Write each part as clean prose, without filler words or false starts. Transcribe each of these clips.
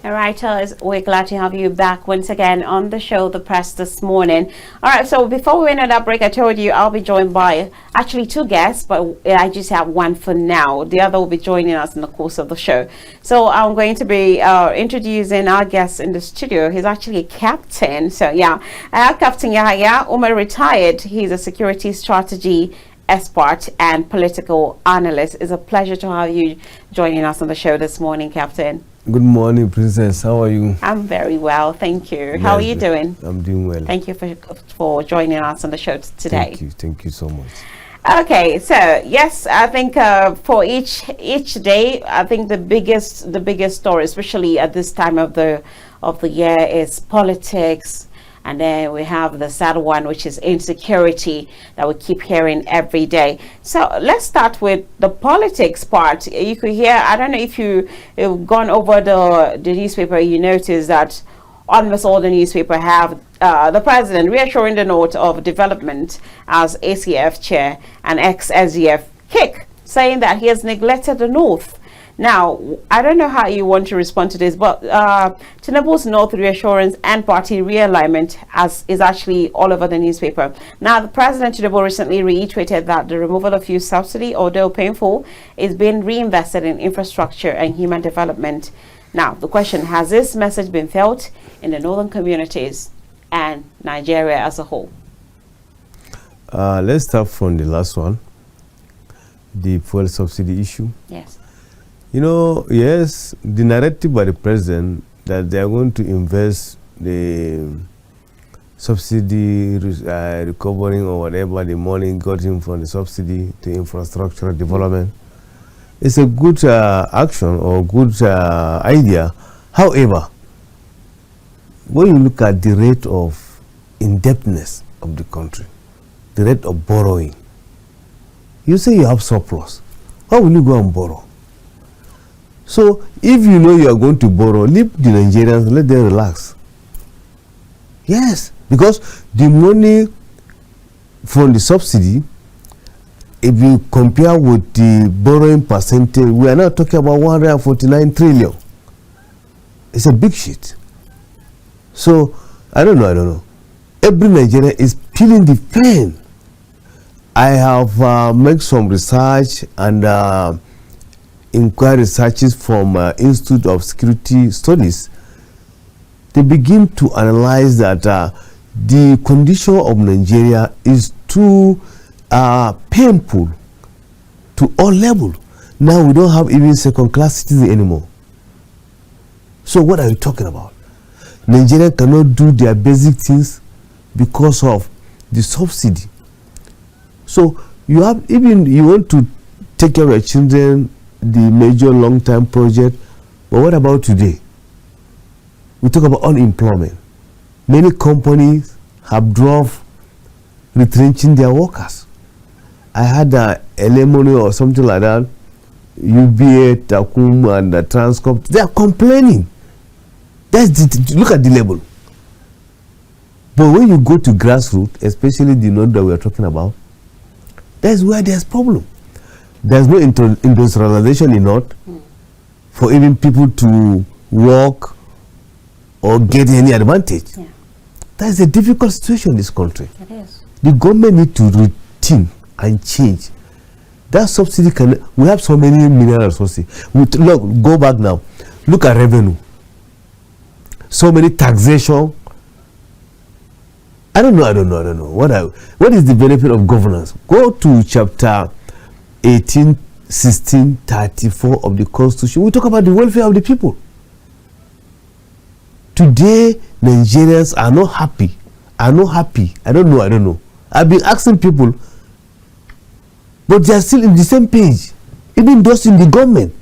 All right, we're glad to have you back once again on the show, The Press, this morning. All right, so before we went on that break, I told you I'll be joined by actually two guests, but I just have one for now. The other will be joining us in the course of the show. So I'm going to be introducing our guest in the studio. He's actually a captain. So yeah, Captain Yahaya. Umar retired. He's a security strategy expert and political analyst. It's a pleasure to have you joining us on the show this morning, Captain. Good morning, Princess. How are you? I'm very well, thank you. Yes, how are you doing? I'm doing well. Thank you for joining us on the show today. Thank you so much. Okay, so yes, I think for each day, I think the biggest story, especially at this time of the year, is politics. And then we have the sad one, which is insecurity that we keep hearing every day. So let's start with the politics part. You could hear, I don't know if you've gone over the newspaper, you notice that almost all the newspaper have the president reassuring the note of development as ACF chair and ex-SDF kick, saying that he has neglected the North. Now, I don't know how you want to respond to this, but TINUBU's North reassurance and party realignment is actually all over the newspaper. Now, the President TINUBU recently reiterated that the removal of fuel subsidy, although painful, is being reinvested in infrastructure and human development. Now, the question, has this message been felt in the northern communities and Nigeria as a whole? Let's start from the last one, the fuel subsidy issue. Yes. You know, yes, the narrative by the president that they are going to invest the subsidy recovering or whatever the money gotten from the subsidy to infrastructural development is a good action or good idea. However, when you look at the rate of indebtedness of the country, the rate of borrowing, you say you have surplus. Why will you go and borrow? So, if you know you are going to borrow, leave the Nigerians, let them relax. Yes, because the money from the subsidy, if you compare with the borrowing percentage, we are now talking about 149 trillion. It's a big shit. So, I don't know. Every Nigerian is feeling the pain. I have made some research and inquiry researches from Institute of Security Studies. They begin to analyze that the condition of Nigeria is too painful to all levels. Now we don't have even second-class citizens anymore. So what are you talking about? Nigeria cannot do their basic things because of the subsidy. So you have, even you want to take care of your children, the major long-term project, but what about today? We talk about unemployment. Many companies have dropped retrenching their workers. I had a Lemony or something like that, UBA, Takum, and Transcorp. They are complaining. Look at the level. But when you go to grassroots, especially the north that we are talking about, that's where there's problem. There's no industrialization in North for even people to work or get any advantage. Yeah. That is a difficult situation in this country. It is. The government need to rethink and change. That subsidy we have so many mineral resources. Look, go back now. Look at revenue. So many taxation. I don't know. What is the benefit of governance? Go to chapter 18, 16, 34 of the Constitution. We talk about the welfare of the people. Today, Nigerians are not happy. I don't know. I've been asking people, but they are still in the same page. Even those in the government,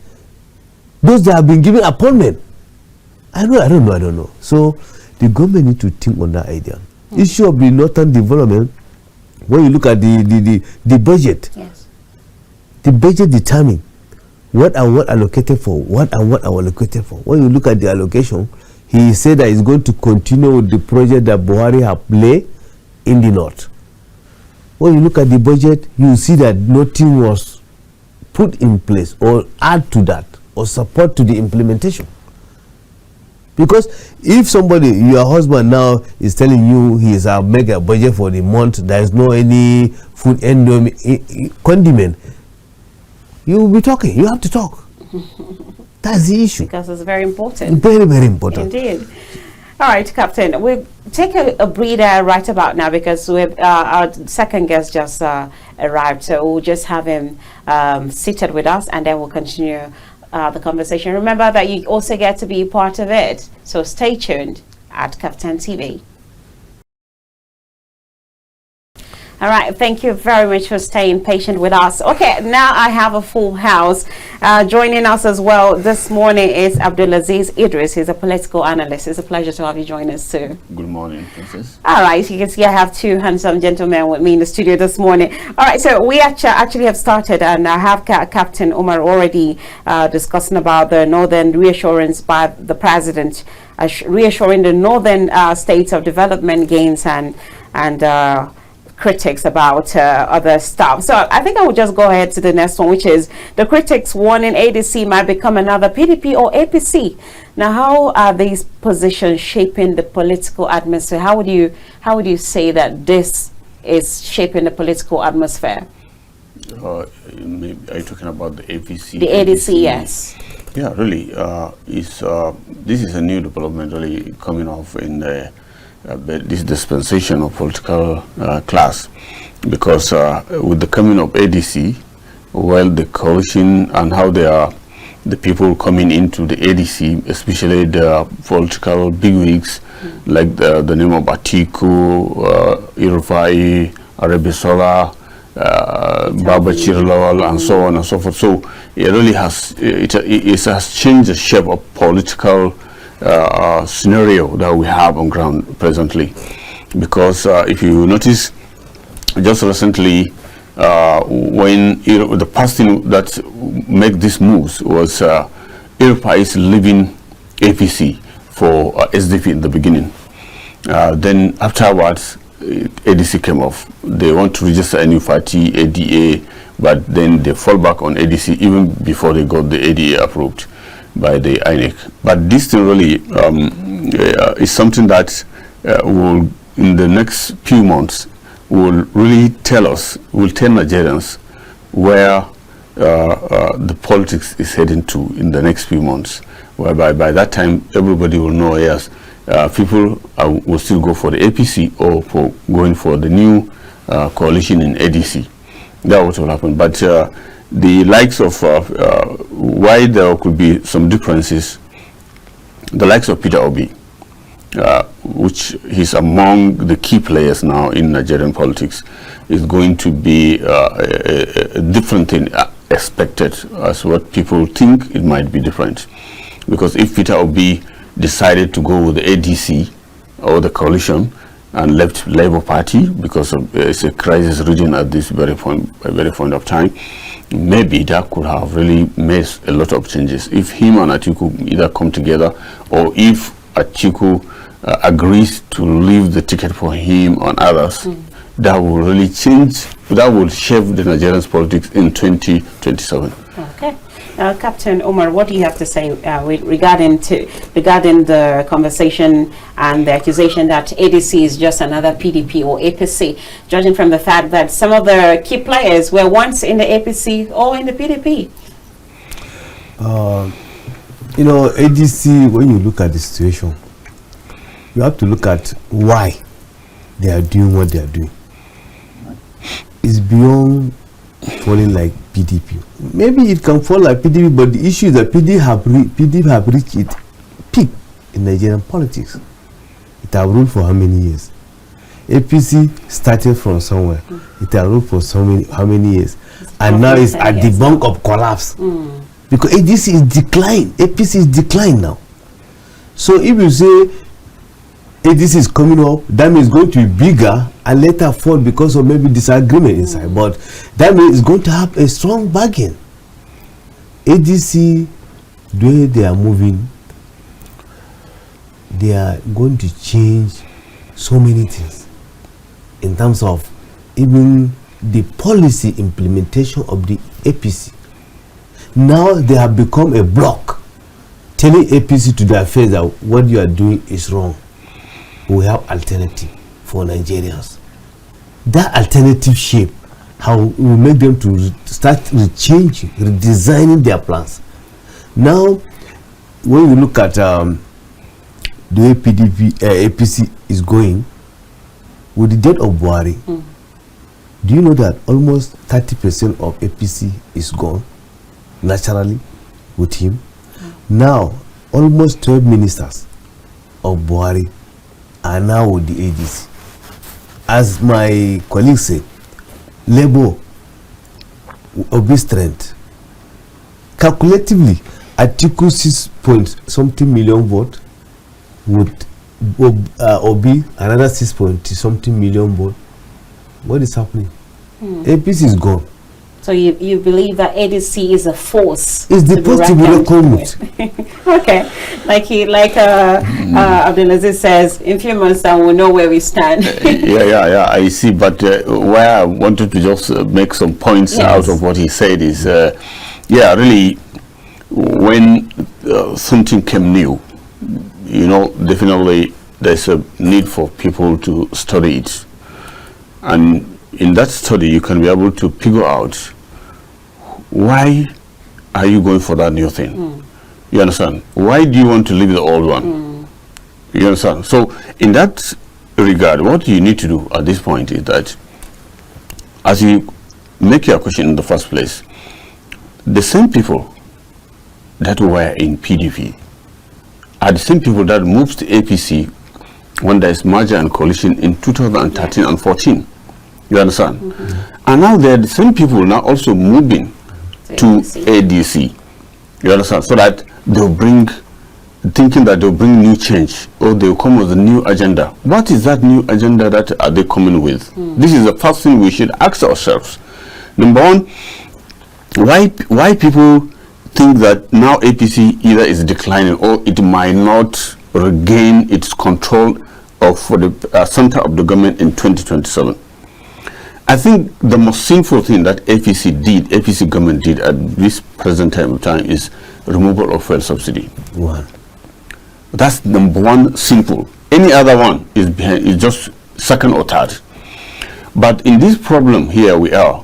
those that have been given appointment. I don't know. So the government need to think on that idea. Issue of the northern development, when you look at the budget, yes. The budget determines what allocated for, what allocated for. When you look at the allocation, he said that he's going to continue with the project that Buhari have laid in the north. When you look at the budget, you see that nothing was put in place or add to that or support to the implementation. Because if somebody, your husband now is telling you he is a mega budget for the month, there is no any food condiment, you will be talking. You have to talk. That's the issue. Because it's very important. Very, very important. Indeed. All right, Captain, we'll take a breather right about now because our second guest just arrived. So we'll just have him seated with us and then we'll continue the conversation. Remember that you also get to be part of it. So stay tuned at Captain TV. All right, thank you very much for staying patient with us. Okay, now I have a full house. Joining us as well this morning is ABDULAZEEZ Idris. He's a political analyst. It's a pleasure to have you join us too. Good morning, Princess. All right, you can see I have two handsome gentlemen with me in the studio this morning. All right, so we actually have started, and I have Captain Umar already discussing about the northern reassurance by the president, reassuring the northern states of development gains and critics about other stuff. So I think I will just go ahead to the next one, which is the critics warning ADC might become another PDP or APC. Now, how are these positions shaping the political atmosphere? How would you say that this is shaping the political atmosphere? Are you talking about the APC? The ADC, yes. Yeah, really. This is a new development really coming off in this dispensation of political class, because with the coming of ADC, well, the coalition and how they are, the people coming into the ADC, especially the political bigwigs, like the name of Atiku, Irufai, Arabisola, Baba Chirlawal, and so on and so forth. So it really has it has changed the shape of political scenario that we have on ground presently, because if you notice, just recently when the person that make these moves was Irpa is leaving APC for SDP in the beginning. Then afterwards ADC came off. They want to register a new party, ADA, but then they fall back on ADC even before they got the ADA approved by the INEC. But this thing really is something that will, in the next few months, will really tell us, will tell Nigerians where the politics is heading to in the next few months, whereby by that time everybody will know, yes, people will still go for the APC or for going for the new coalition in ADC. That's what will happen. But the likes of why there could be some differences, the likes of Peter Obi, which he's among the key players now in Nigerian politics, is going to be a different thing expected as what people think it might be different. Because if Peter Obi decided to go with the ADC or the coalition and left Labour Party because of, it's a crisis region at this very point of time, maybe that could have really made a lot of changes. If him and Atiku either come together, or if Atiku agrees to leave the ticket for him and others, that will really change, that will shape the Nigerian politics in 2027. Okay. Captain Umar, what do you have to say regarding the conversation and the accusation that ADC is just another PDP or APC, judging from the fact that some of the key players were once in the APC or in the PDP? You know, ADC, when you look at the situation, you have to look at why they are doing what they are doing. It's beyond falling like PDP. Maybe it can fall like PDP, but the issue is that PDP have reached its peak in Nigerian politics. It has ruled for how many years? APC started from somewhere. It has ruled for how many years? And now it's at the brink of collapse. Because ADC is declined. APC is declined now. So if you say ADC is coming up, that means it's going to be bigger and later fall because of maybe disagreement inside. But that means it's going to have a strong bargain. ADC, the way they are moving, they are going to change so many things in terms of even the policy implementation of the APC. Now they have become a bloc telling APC to their face that what you are doing is wrong. We have alternative for Nigerians. That alternative shape, how we make them to start changing, redesigning their plans. Now, when you look at the way APC is going, with the death of Buhari, do you know that almost 30% of APC is gone naturally with him? Now, almost 12 ministers of Buhari are now with the ADC. As my colleague said, Labour will be strength. Calculatively, Article 6 point something million vote would be another 6 point something million vote. What is happening? APC is gone. So you believe that ADC is a force? It's the post to be reckoned with. Okay, like ABDULAZEEZ says, in few months time we'll know where we stand. yeah, I see. But where I wanted to just make some points out of what he said is, really, when something came new, definitely there's a need for people to study it, and in that study you can be able to figure out why are you going for that new thing. You understand? Why do you want to leave the old one? You understand? So in that regard, what you need to do at this point is that, as you make your question in the first place, the same people that were in PDP are the same people that moved to APC when there is merger and coalition in 2013 and 14. You understand? And now they are the same people now also moving to ADC. You understand? So that they'll bring, thinking that they'll bring new change, or they'll come with a new agenda. What is that new agenda that are they coming with? This is the first thing we should ask ourselves. Number one, why people think that now APC either is declining or it might not regain its control of the center of the government in 2027. I think the most sinful thing that APC government did at this present time is removal of fuel subsidy. One. That's number one sinful. Any other one is just second or third. But in this problem here we are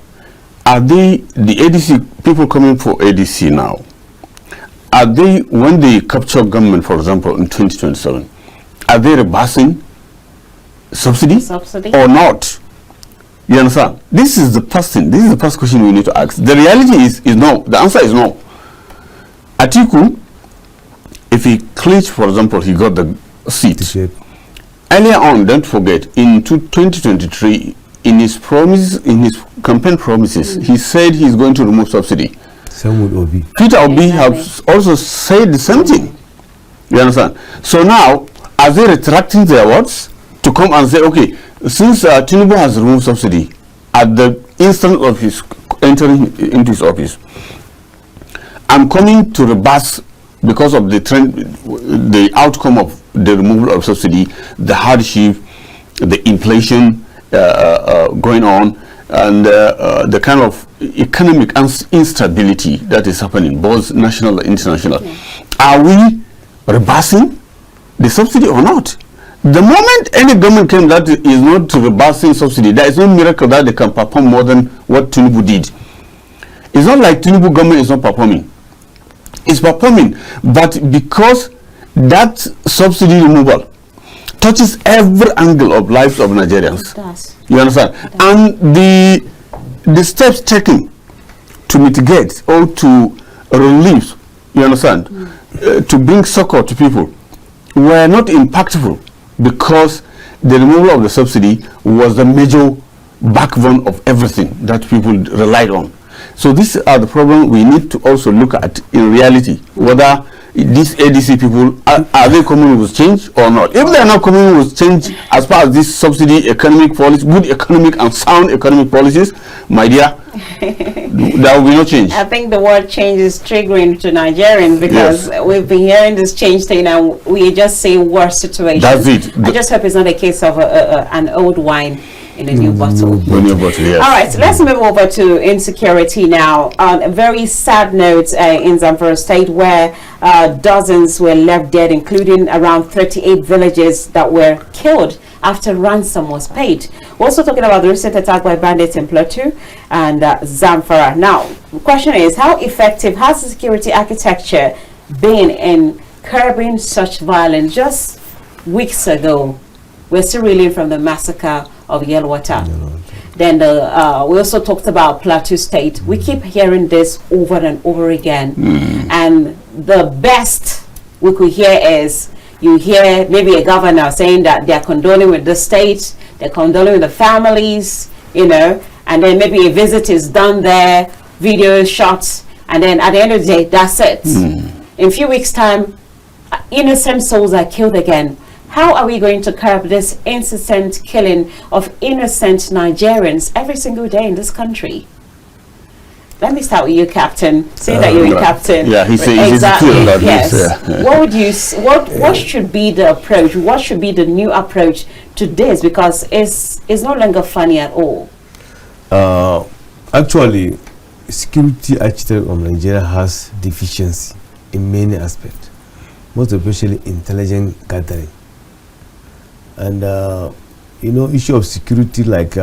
the ADC people coming for ADC now? Are they, when they capture government, for example, in 2027, are they reversing subsidy or not? You understand? This is the first thing. This is the first question we need to ask. The reality is no. The answer is no. Atiku, if he clinch, for example, he got the seat. Earlier on, don't forget, in 2023, in his campaign promises, he said he's going to remove subsidy. Same with Obi. Peter Obi has also said the same thing. You understand? So now, are they retracting their words to come and say, okay, since TINUBU has removed subsidy at the instant of his entering into his office, I'm coming to reverse because of the trend, the outcome of the removal of subsidy, the hardship, the inflation going on, and the kind of economic instability that is happening, both national and international. Are we reversing the subsidy or not? The moment any government came that is not reversing subsidy, there is no miracle that they can perform more than what TINUBU did. It's not like TINUBU government is not performing. It's performing, but because that subsidy removal touches every angle of lives of Nigerians. It does. You understand? It does. And the steps taken to mitigate or to relieve, you understand, to bring succor to people were not impactful, because the removal of the subsidy was the major backbone of everything that people relied on. So these are the problems we need to also look at in reality, whether these ADC people, are they coming with change or not? If they are not coming with change as far as this subsidy economic policy, good economic and sound economic policies, my dear, there will be no change. I think the word change is triggering to Nigerians, because we've been hearing this change thing and we just say worse situation. That's it. I just hope it's not a case of an old wine in a new bottle. New bottle, yes. All right, so let's move over to insecurity now. On a very sad note in Zamfara State, where dozens were left dead, including around 38 villages that were killed after ransom was paid. We're also talking about the recent attack by bandits in Plateau and Zamfara. Now, the question is, how effective has the security architecture been in curbing such violence? Just weeks ago, we're still reeling from the massacre of Yelwata. Then we also talked about Plateau State. We keep hearing this over and over again. And the best we could hear is, you hear maybe a governor saying that they're condoling with the state, they're condoling with the families, you know, and then maybe a visit is done there, video shots, and then at the end of the day, that's it. In a few weeks' time, innocent souls are killed again. How are we going to curb this incessant killing of innocent Nigerians every single day in this country? Let me start with you, Captain. Saying that you're a captain. Yeah, he says exactly. Yes. Yeah. What would you? What should be the approach? What should be the new approach to this? Because it's no longer funny at all. Actually, security architect of Nigeria has deficiency in many aspects, most especially intelligence gathering. And you know, issue of security, like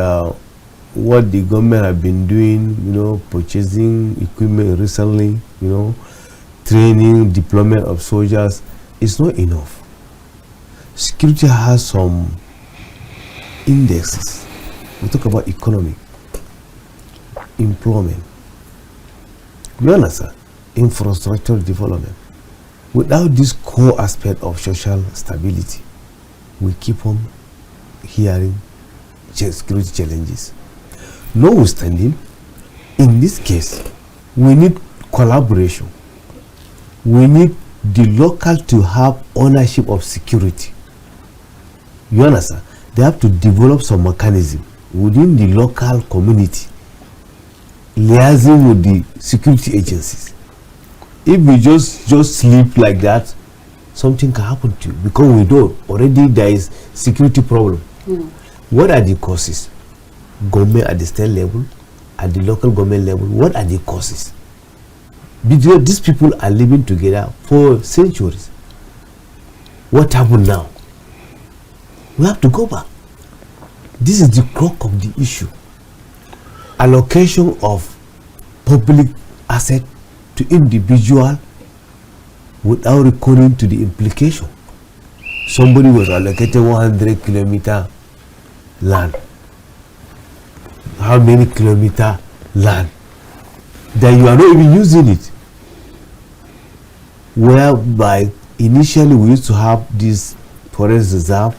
what the government have been doing, you know, purchasing equipment recently, you know, training, deployment of soldiers, is not enough. Security has some indexes. We talk about economy, employment, you understand, infrastructure development. Without this core aspect of social stability, we keep on hearing security challenges. Notwithstanding, in this case, we need collaboration. We need the local to have ownership of security. You understand? They have to develop some mechanism within the local community, liaising with the security agencies. If we just sleep like that, something can happen to you, because we know already there is security problem. What are the causes? Government at the state level, at the local government level, what are the causes? Because these people are living together for centuries. What happened now? We have to go back. This is the crux of the issue. Allocation of public asset to individual without recording to the implication. Somebody was allocated 100 kilometer land. How many kilometer land? Then you are not even using it. Whereby initially we used to have this forest reserve,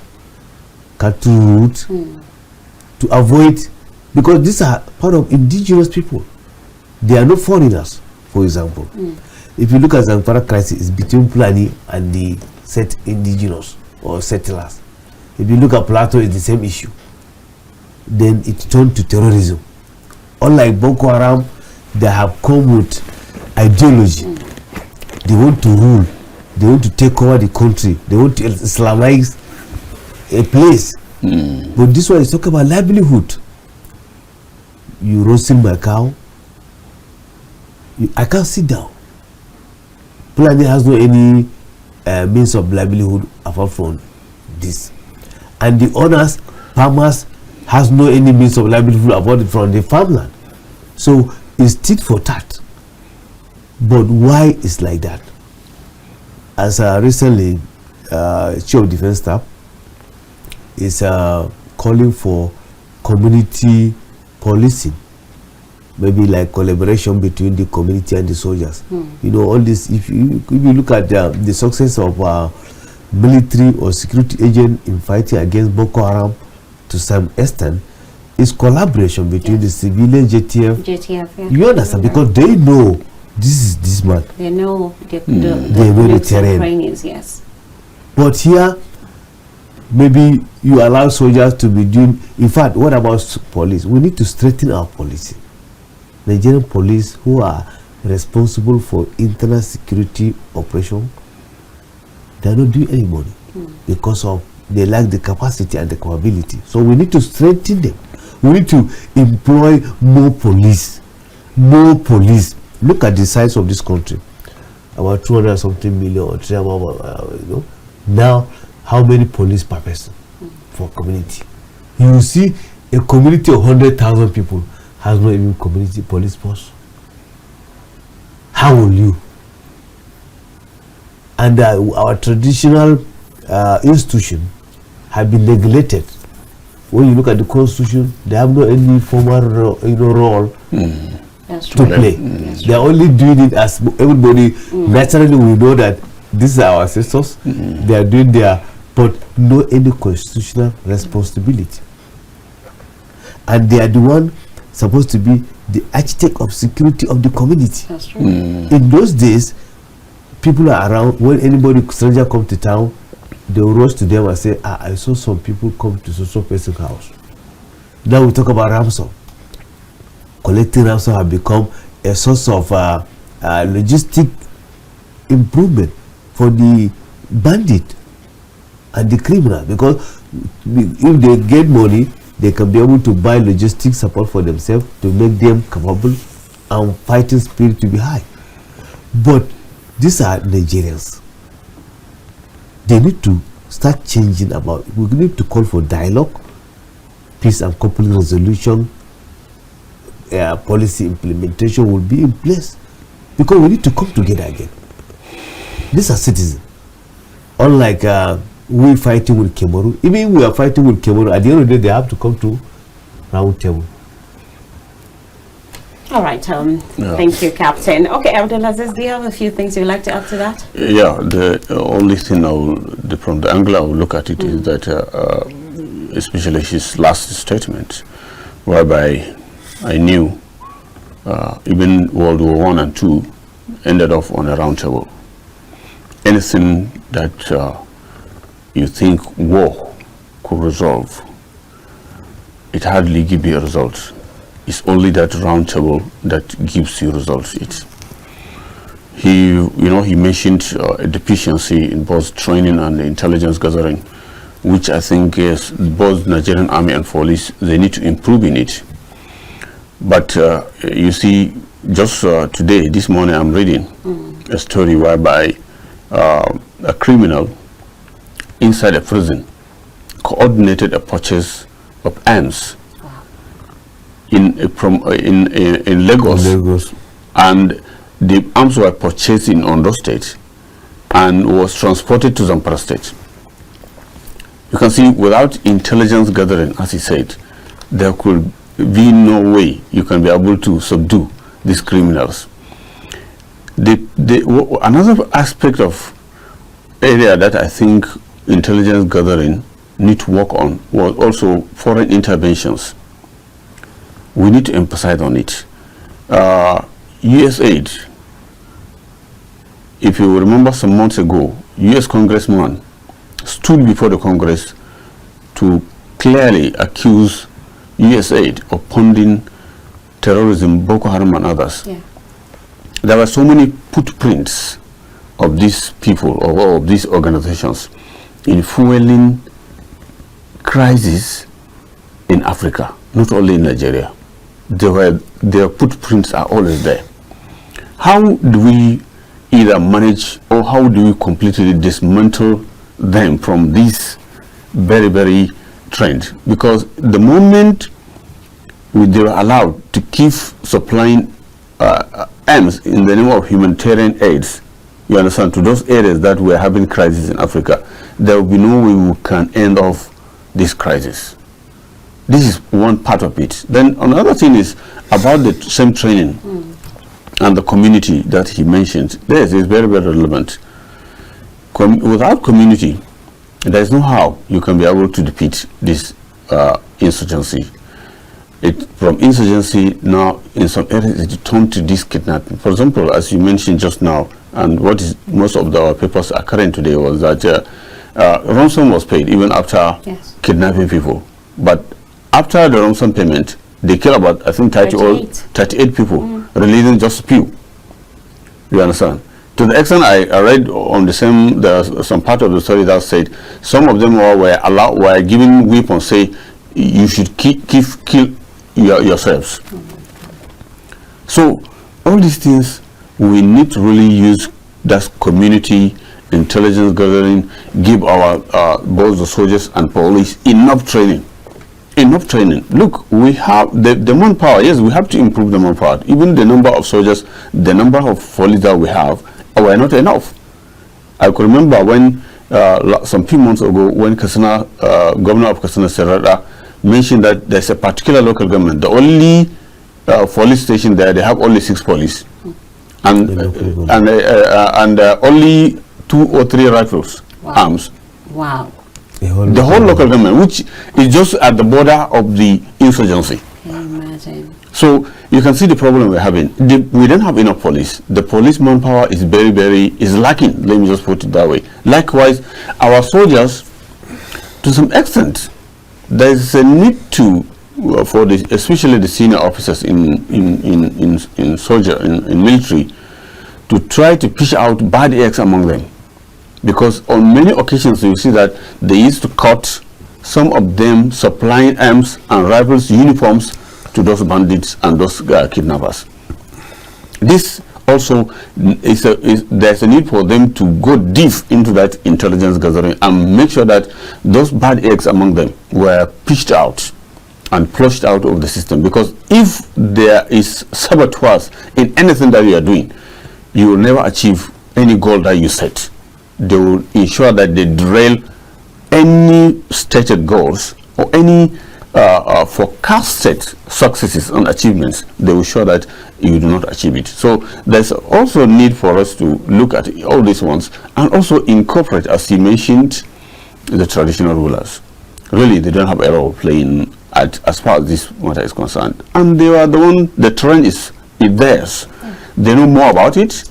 cattle route, to avoid, because these are part of indigenous people. They are not foreigners, for example. If you look at the Zamfara crisis, it's between Fulani and the set indigenous or settlers. If you look at Plateau, it's the same issue. Then it turned to terrorism. Unlike Boko Haram, they have come with ideology. They want to rule. They want to take over the country. They want to Islamize a place. But this one is talking about livelihood. You roasting my cow. I can't sit down. Fulani has no any means of livelihood apart from this. And the owners, farmers, has no any means of livelihood apart from the farmland. So it's tit for tat. But why is like that? As recently, Chief of Defense Staff is calling for community policing, maybe like collaboration between the community and the soldiers. You know, all this, if you look at the success of military or security agent in fighting against Boko Haram to some extent, is collaboration between the civilian JTF. You understand? Because they know this is this man. They know the terrain. Yes. But here, maybe you allow soldiers to be doing. In fact, what about police? We need to strengthen our police. Nigerian police, who are responsible for internal security operation, they are not doing any money because of they lack the capacity and the capability. So we need to strengthen them. We need to employ more police. More police. Look at the size of this country. About 200 something million or 300, you know. Now, how many police per person for community? You will see a community of 100,000 people has no even community police force. How will you? And our traditional institution have been neglected. When you look at the constitution, they have no any formal role to play. They are only doing it as everybody naturally will know that these are our ancestors. They are doing their, but no any constitutional responsibility. And they are the one supposed to be the architect of security of the community. That's true. In those days, people are around. When anybody stranger come to town, they will rush to them and say, I saw some people come to so person's house. Now we talk about ransom. Collecting ransom have become a source of logistic improvement for the bandit and the criminal, because if they get money, they can be able to buy logistic support for themselves to make them capable and fighting spirit to be high. But these are Nigerians. They need to start changing about. We need to call for dialogue, peace and conflict resolution, policy implementation will be in place, because we need to come together again. These are citizens. Unlike we fighting with Cameroon, even we are fighting with Cameroon, at the end of the day, they have to come to round table. All right, thank you, Captain. Okay, ABDULAZEEZ, do you have a few things you'd like to add to that? Yeah, the only thing from the angle I will look at it is that, especially his last statement, whereby I knew even World War I and II ended off on a round table. Anything that you think war could resolve, it hardly gives you a result. It's only that round table that gives you results. He mentioned a deficiency in both training and intelligence gathering, which I think is both Nigerian Army and police, they need to improve in it. But you see, just today, this morning, I'm reading a story whereby a criminal inside a prison coordinated a purchase of arms in Lagos, and the arms were purchased in Ondo State and was transported to Zamfara State. You can see, without intelligence gathering, as he said, there could be no way you can be able to subdue these criminals. Another aspect of area that I think intelligence gathering need to work on was also foreign interventions. We need to emphasize on it. US aid. If you remember some months ago, US congressman stood before the Congress to clearly accuse US aid of funding terrorism, Boko Haram and others. Yeah. There were so many footprints of these people or of these organizations in fueling crises in Africa, not only in Nigeria. Their footprints are always there. How do we either manage, or how do we completely dismantle them from this very, very trend? Because the moment they were allowed to keep supplying arms in the name of humanitarian aids, you understand, to those areas that were having crisis in Africa, there will be no way we can end off this crisis. This is one part of it. Then another thing is about the same training and the community that he mentioned. This is very, very relevant. Without community, there is no how you can be able to defeat this insurgency. From insurgency now, in some areas, it turned to this kidnapping. For example, as you mentioned just now, and what is most of our papers are current today, was that ransom was paid even after kidnapping people. But after the ransom payment, they kill about, I think, 38 people, releasing just a few. You understand? To the extent I read on the same, there's some part of the story that said some of them were given weapons, say, you should kill yourselves. So all these things, we need to really use that community intelligence gathering, give our both the soldiers and police enough training. Look, we have the manpower. Yes, we have to improve the manpower. Even the number of soldiers, the number of police that we have, were not enough. I could remember when some few months ago, when Katsina, governor of Katsina Serrada mentioned that there's a particular local government, the only police station there, they have only 6 police, and only 2 or 3 rifles, arms. Wow. The whole local government, which is just at the border of the insurgency. Can you imagine? So you can see the problem we're having. We don't have enough police. The police manpower is is lacking. Let me just put it that way. Likewise, our soldiers, to some extent, there is a need to for especially the senior officers in military, to try to push out bad eggs among them. Because on many occasions you see that they used to cut some of them supplying arms and rifles, uniforms to those bandits and those kidnappers. This also there's a need for them to go deep into that intelligence gathering and make sure that those bad eggs among them were pushed out and flushed out of the system. Because if there is saboteurs in anything that you are doing, you will never achieve any goal that you set. They will ensure that they derail any stated goals or any forecasted successes and achievements. They will ensure that you do not achieve it. So there's also a need for us to look at all these ones and also incorporate, as you mentioned, the traditional rulers. Really, they don't have a role playing as far as this matter is concerned. And they are the one, the terrain is theirs. They know more about it.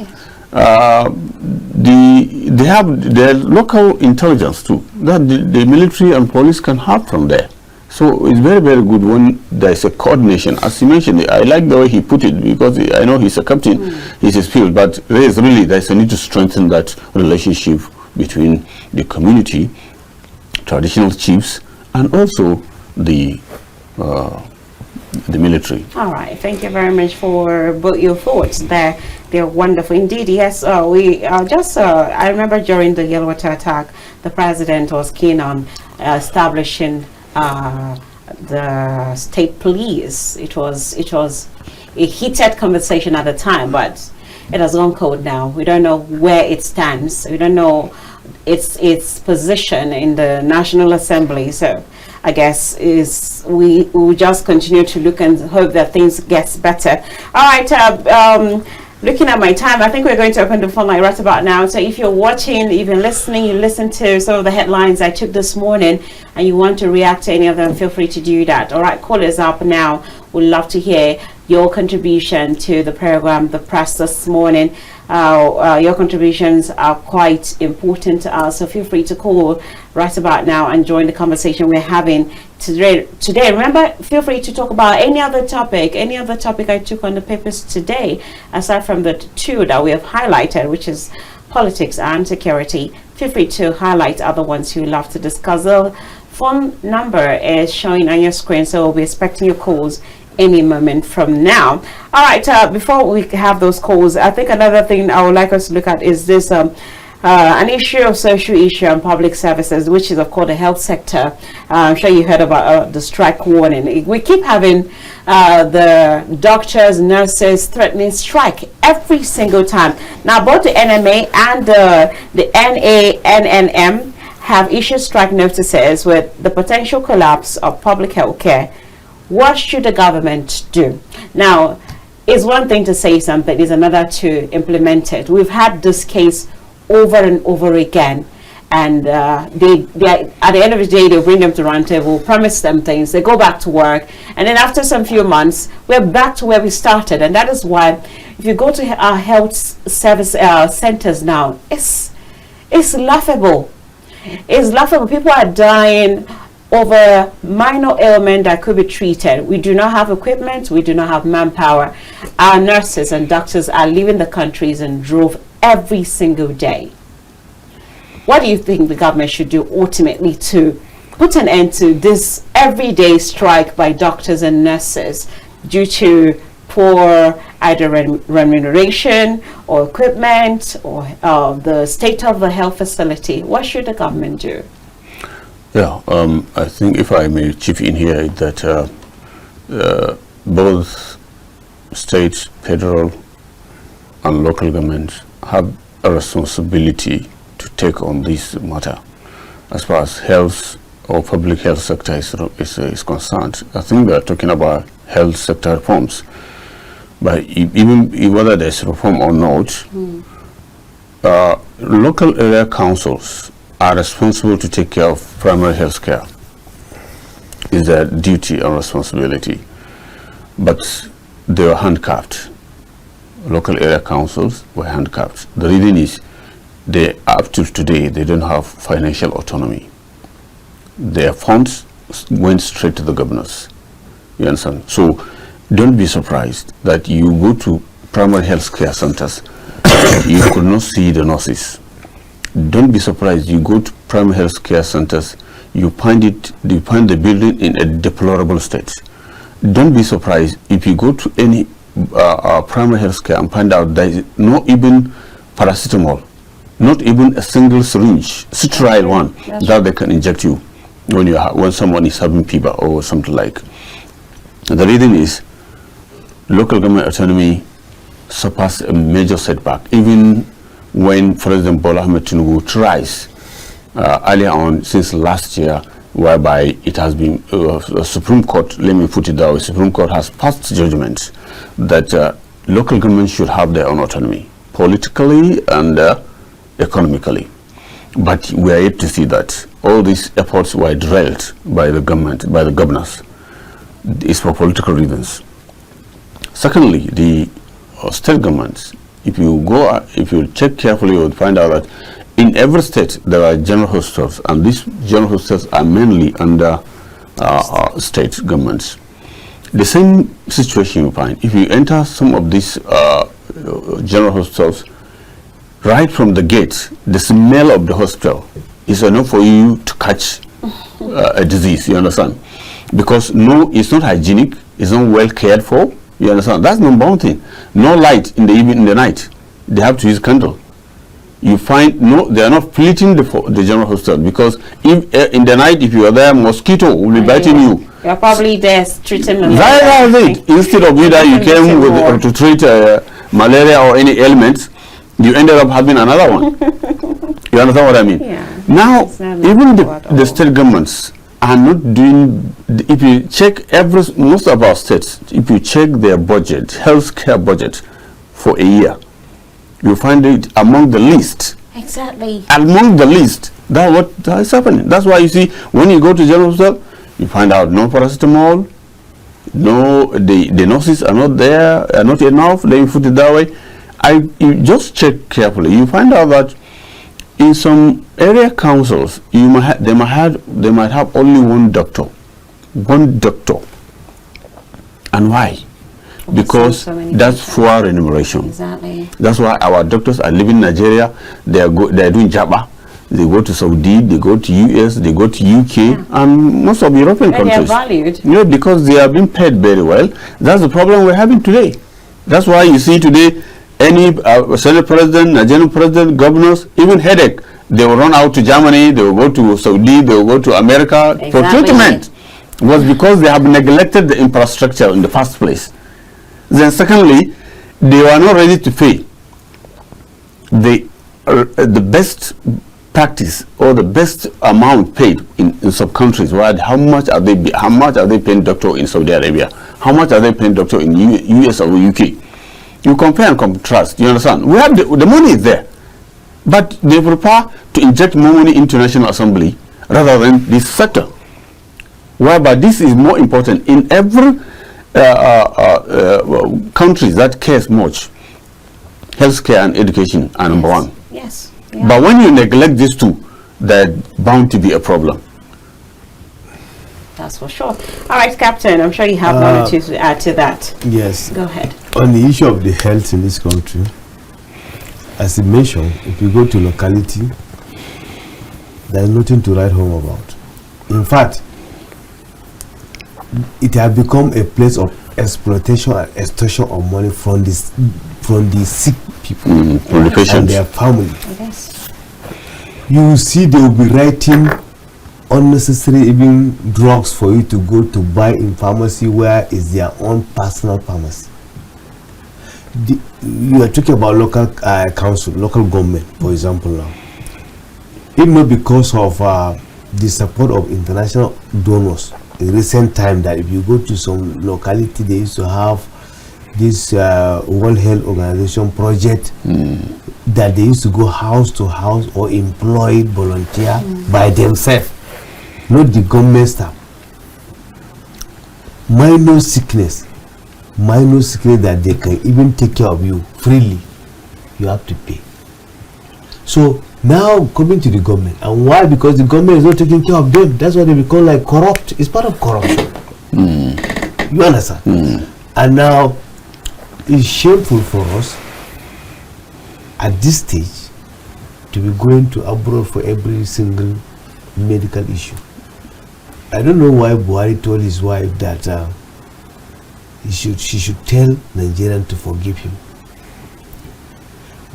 They have their local intelligence too, that the military and police can have from there. So it's very, very good when there's a coordination. As you mentioned, I like the way he put it, because I know he's a captain, he's a field, but there's a need to strengthen that relationship between the community, traditional chiefs, and also the military. All right, thank you very much for both your thoughts there. They're wonderful indeed. Yes, we I remember during the Yellowwater attack, the president was keen on establishing the state police. It was a heated conversation at the time, but it has gone cold now. We don't know where it stands. We don't know its position in the National Assembly. So I guess we will just continue to look and hope that things gets better. All right, looking at my time, I think we're going to open the phone line right about now. So if you're watching, if you're listening, you listen to some of the headlines I took this morning and you want to react to any of them, feel free to do that. All right, call us up now. We'd love to hear your contribution to the program, The Press, this morning. Your contributions are quite important to us, so feel free to call right about now and join the conversation we're having today. Remember, feel free to talk about any other topic I took on the papers today, aside from the 2 that we have highlighted, which is politics and security. Feel free to highlight other ones you love to discuss. The phone number is showing on your screen, so we'll be expecting your calls any moment from now. All right, before we have those calls, I think another thing I would like us to look at is this an issue of social issue and public services, which is of course the health sector. I'm sure you heard about the strike warning. We keep having the doctors, nurses threatening strike every single time. Now both the NMA and the NANNM have issued strike notices with the potential collapse of public health care. What should the government do? Now, it's one thing to say something, it's another to implement it. We've had this case over and over again, and they at the end of the day, they bring them to round table, promise them things, they go back to work, and then after some few months, we're back to where we started. And that is why, if you go to our health service centers now, it's laughable. It's laughable. People are dying over minor ailment that could be treated. We do not have equipment, we do not have manpower. Our nurses and doctors are leaving the countries in droves every single day. What do you think the government should do ultimately to put an end to this everyday strike by doctors and nurses due to poor either remuneration or equipment or the state of the health facility? What should the government do? Yeah, I think if I may chip in here, that both state, federal, and local governments have a responsibility to take on this matter as far as health or public health sector is concerned. I think we are talking about health sector reforms, but even whether there's reform or not, local area councils are responsible to take care of primary health care. Is their duty and responsibility, but they were handcuffed. Local area councils were handcuffed. The reason is they, up till today, they don't have financial autonomy. Their funds went straight to the governors. You understand? So don't be surprised that you go to primary health care centers, you could not see the nurses. Don't be surprised you go to primary health care centers, you find the building in a deplorable state. Don't be surprised if you go to any primary health care and find out there is not even paracetamol, not even a single syringe, sterile one, that they can inject you when someone is having fever or something like. The reason is local government autonomy suffers a major setback. Even when President Bola Ahmed TINUBU tries earlier on since last year, whereby it has been the Supreme Court, let me put it that way, Supreme Court has passed judgment that local governments should have their own autonomy, politically and economically. But we are yet to see that. All these efforts were derailed by the government, by the governors. It's for political reasons. Secondly, the state governments, if you check carefully, you will find out that in every state there are general hospitals, and these general hospitals are mainly under state governments. The same situation you find if you enter some of these general hospitals. Right from the gate, the smell of the hospital is enough for you to catch a disease. You understand? Because it's not hygienic, it's not well cared for. You understand? That's number one thing. No light in the night. They have to use candle. You find they are not pleating the general hospital, because if in the night, if you are there, mosquito will be biting you. You're probably there treating malaria. That's it. Instead of you came with to treat malaria or any ailments, you ended up having another one. You understand what I mean? Yeah. Now, even the state governments are not doing. If you check most of our states, if you check their budget, healthcare budget for a year, you find it among the least. Exactly. Among the least. That's what is happening. That's why you see when you go to general hospital, you find out no paracetamol, the nurses are not there, are not enough. Let me put it that way. You just check carefully. You find out that in some area councils, they might have only one doctor, and why? Because that's poor remuneration. Exactly. That's why our doctors are leaving Nigeria. They are doing Jabba. They go to Saudi, they go to US, they go to UK, and most of European countries. They are valued. You know, because they are being paid very well. That's the problem we're having today. That's why you see today any Senate president, Nigerian president, governors, even headache, they will run out to Germany, they will go to Saudi, they will go to America for treatment. It was because they have neglected the infrastructure in the first place. Then secondly, they were not ready to pay the best practice or the best amount paid in some countries. Right? How much are they paying doctor in Saudi Arabia? How much are they paying doctor in US or UK? You compare and contrast. You understand? We have the money is there, but they prefer to inject more money into National Assembly rather than this sector. Whereby this is more important in every countries that cares much. Healthcare and education are number one. Yes. But when you neglect these two, there's bound to be a problem. That's for sure. All right, Captain, I'm sure you have one or two to add to that. Yes. Go ahead. On the issue of the health in this country, as you mentioned, if you go to locality, there's nothing to write home about. In fact, it has become a place of exploitation and extortion of money from the sick people from the patients and their family. Yes. You will see they will be writing unnecessary even drugs for you to go to buy in pharmacy where is their own personal pharmacy. You are talking about local council, local government, for example now. If not because of the support of international donors in recent time, that if you go to some locality, they used to have this World Health Organization project that they used to go house to house or employ volunteer by themselves, not the government staff. Minor sickness that they can even take care of you freely, you have to pay. So now coming to the government, and why? Because the government is not taking care of them. That's why they become like corrupt. It's part of corruption. You understand? And now it's shameful for us at this stage to be going to abroad for every single medical issue. I don't know why Buhari told his wife that she should tell Nigerians to forgive him.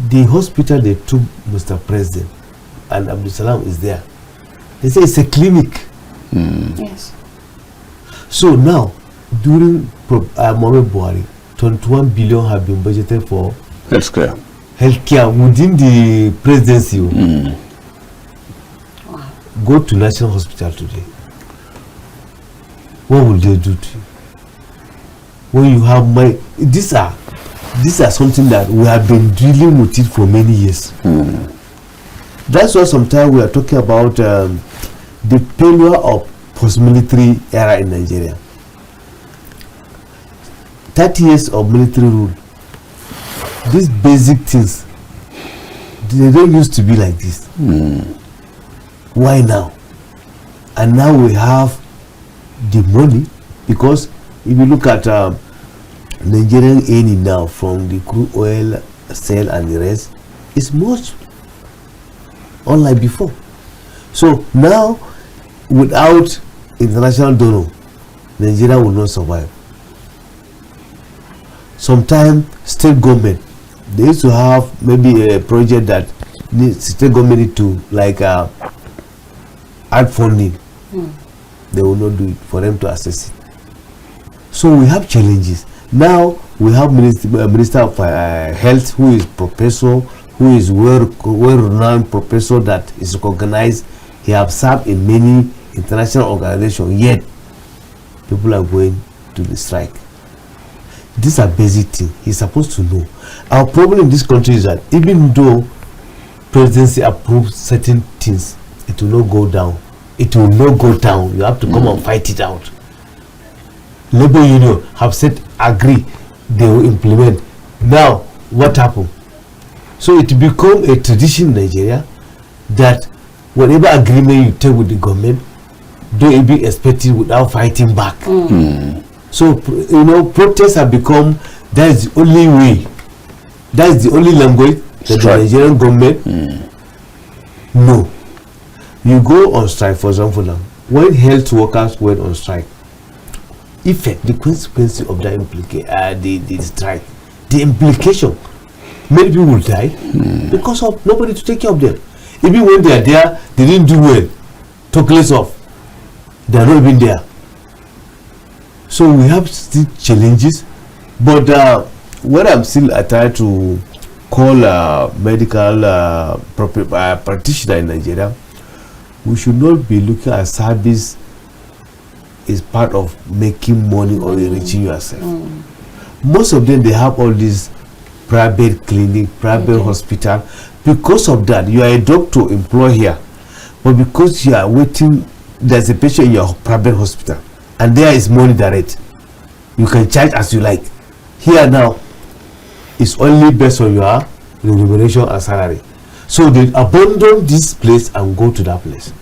The hospital they took Mr. President and Abdul Salam is there. They say it's a clinic. Yes. So now, during Mohamed Buhari, 21 billion have been budgeted for healthcare within the presidency. Wow. Go to National Hospital today. What will they do to you? When you have money, these are something that we have been dealing with it for many years. That's why sometimes we are talking about the failure of post-military era in Nigeria. 30 years of military rule. These basic things, they don't used to be like this. Why now? And now we have the money, because if you look at Nigerian earning now from the crude oil sale and the rest, it's much unlike before. So now, without international donor, Nigeria will not survive. Sometimes state government, they used to have maybe a project that state government need to like add funding. They will not do it for them to assess it. So we have challenges. Now we have Minister of Health, who is professor, who is well-renowned professor that is recognized. He has served in many international organizations, yet people are going to the strike. These are basic things he's supposed to know. Our problem in this country is that even though presidency approves certain things, it will not go down. It will not go down. You have to come and fight it out. Labor union have said agree, they will implement. Now what happened? So it become a tradition in Nigeria that whatever agreement you take with the government, don't even expect it without fighting back. So protests have become, that's the only way, that's the only language that the Nigerian government no. You go on strike, for example now, when health workers went on strike, the consequence of that the strike, the implication, many people will die because of nobody to take care of them. Even when they are there, they didn't do well. Talk less of, they are not even there. So we have still challenges, but what I'm still trying to call a medical practitioner in Nigeria, we should not be looking at service is part of making money or enriching yourself. Most of them, they have all these private clinic, private hospital. Because of that, you are a doctor employed here, but because you are waiting, there's a patient in your private hospital, and there is money direct. You can charge as you like. Here now, it's only based on your remuneration and salary. So they abandon this place and go to that place.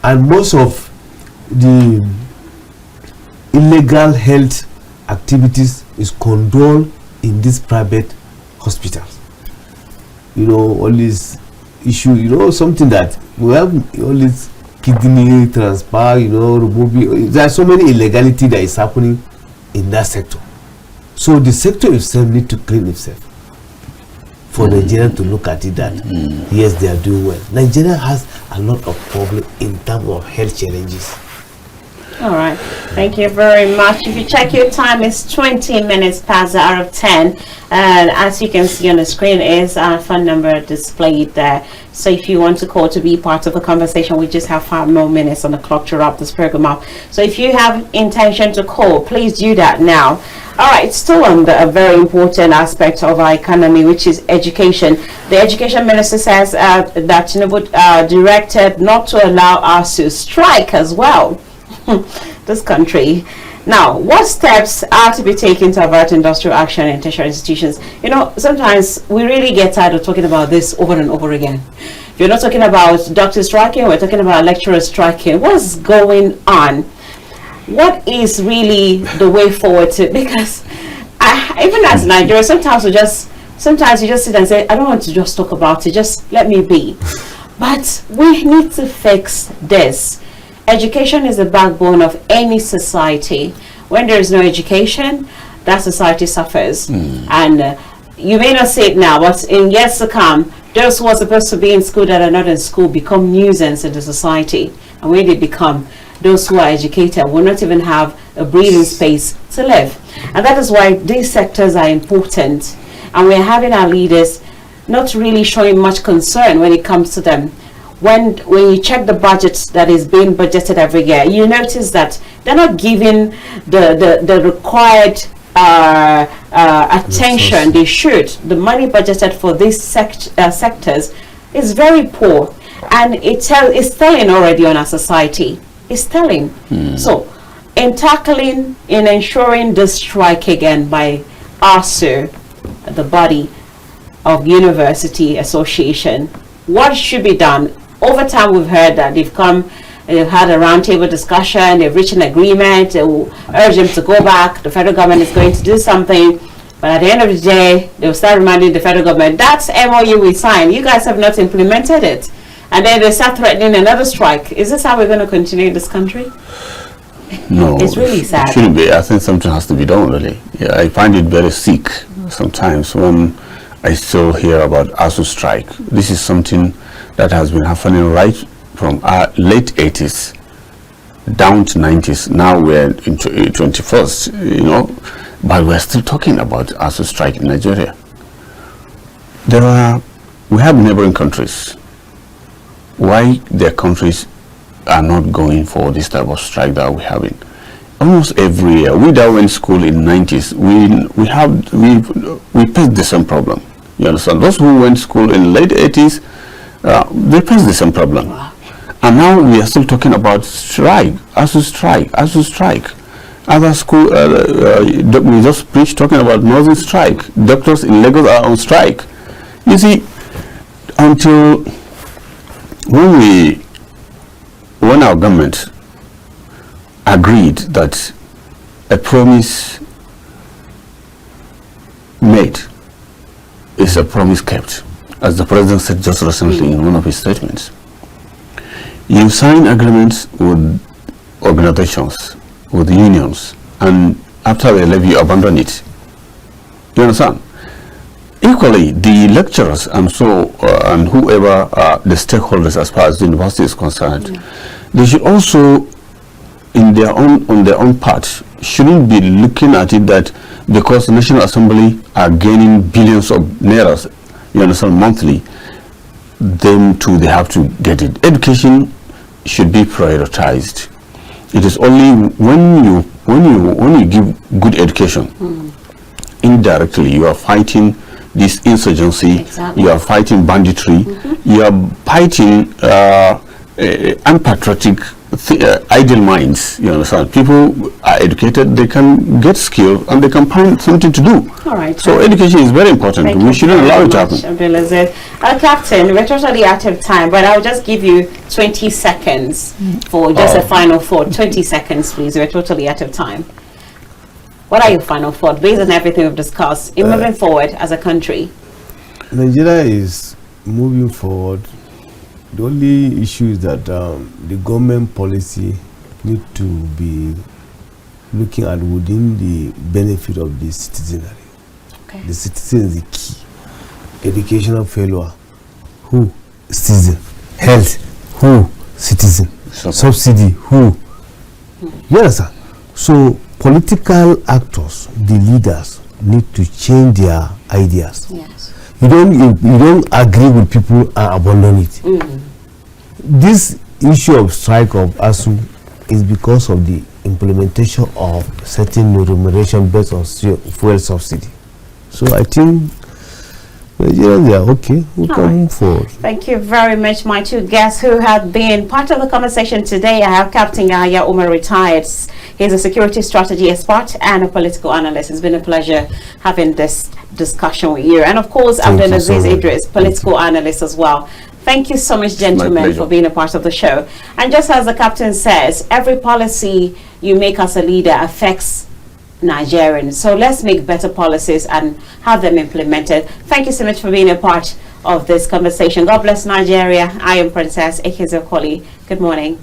And most of the illegal health activities is condoned in these private hospitals. All these issues, something that we have all these kidney transfer, removing. There are so many illegality that is happening in that sector. So the sector itself need to clean itself for Nigeria to look at it that yes, they are doing well. Nigeria has a lot of problem in terms of health challenges. All right, thank you very much. If you check your time, it's 20 minutes past the hour of 10, and as you can see on the screen is our phone number displayed there. So if you want to call to be part of the conversation, we just have 5 more minutes on the clock to wrap this program up. So if you have intention to call, please do that now. All right, still on a very important aspect of our economy, which is education. The education minister says that TINUBU directed not to allow Asuu strike as well. This country. Now, what steps are to be taken to avert industrial action in tertiary institutions? Sometimes we really get tired of talking about this over and over again. If you're not talking about doctors striking, we're talking about lecturers striking. What's going on? What is really the way forward to? Because even as Nigerians, sometimes you just sit and say, I don't want to just talk about it. Just let me be. But we need to fix this. Education is the backbone of any society. When there is no education, that society suffers. And you may not say it now, but in years to come, those who are supposed to be in school that are not in school become nuisance in the society. And when they become, those who are educated will not even have a breathing space to live. And that is why these sectors are important. And we're having our leaders not really showing much concern when it comes to them. When you check the budget that is being budgeted every year, you notice that they're not giving the required attention they should. The money budgeted for these sectors is very poor, and it's telling already on our society. It's telling. So, in ensuring the strike again by Asuu, the body of University Association, what should be done? Over time, we've heard that they've had a roundtable discussion, they've reached an agreement, they will urge them to go back, the federal government is going to do something, but at the end of the day, they'll start reminding the federal government, that's MOU we signed, you guys have not implemented it. And then they start threatening another strike. Is this how we're going to continue in this country? No, it's really sad. It shouldn't be. I think something has to be done, really. Yeah, I find it very sick sometimes when I still hear about Asuu strike. This is something that has been happening right from our late 80s down to 90s. Now we're into 21st, but we're still talking about Asuu strike in Nigeria. We have neighboring countries. Why their countries are not going for this type of strike that we're having? Almost every year, we that went to school in the 90s, we faced the same problem. You understand? Those who went to school in the late 80s, they faced the same problem. Wow. And now we are still talking about strike, Asuu strike. Other school, we just preached talking about Northern strike. Doctors in Lagos are on strike. You see, until when our government agreed that a promise made is a promise kept, as the president said just recently in one of his statements. You sign agreements with organizations, with unions, and after they leave, you abandon it. You understand? Equally, the lecturers and and whoever the stakeholders as far as the university is concerned, they should also, on their own part, shouldn't be looking at it that because the National Assembly are gaining billions of nairas, you understand, monthly, them too, they have to get it. Education should be prioritized. It is only when you give good education, indirectly you are fighting this insurgency, exactly. You are fighting banditry, you are fighting unpatriotic idle minds. You understand? People are educated, they can get skilled and they can find something to do. All right. So education is very important. We shouldn't allow it to happen. Captain, we're totally out of time, but I'll just give you 20 seconds for just a final thought. 20 seconds, please. We're totally out of time. What are your final thoughts based on everything we've discussed in moving forward as a country? Nigeria is moving forward The only issue is that the government policy need to be looking at within the benefit of the citizenry. Okay. The citizen is the key. Educational failure, who? Citizen. Health, who? Citizen. Subsidy, who? Yes, sir. So political actors, the leaders, need to change their ideas. Yes. You don't agree with people and abandon it. This issue of strike of Asuu is because of the implementation of certain remuneration based on fuel subsidy. So I think Nigerians are okay. We'll come forward. Thank you very much, my two guests who have been part of the conversation today. I have Captain Yahaya Umar, retired. He's a security strategy expert and a political analyst. It's been a pleasure having this discussion with you. And of course, ABDULAZEEZ IDRIS, political analyst as well. Thank you so much, gentlemen, for being a part of the show. And just as the captain says, every policy you make as a leader affects Nigerians. So let's make better policies and have them implemented. Thank you so much for being a part of this conversation. God bless Nigeria. I am Princess EKEZIE OKOLI. Good morning.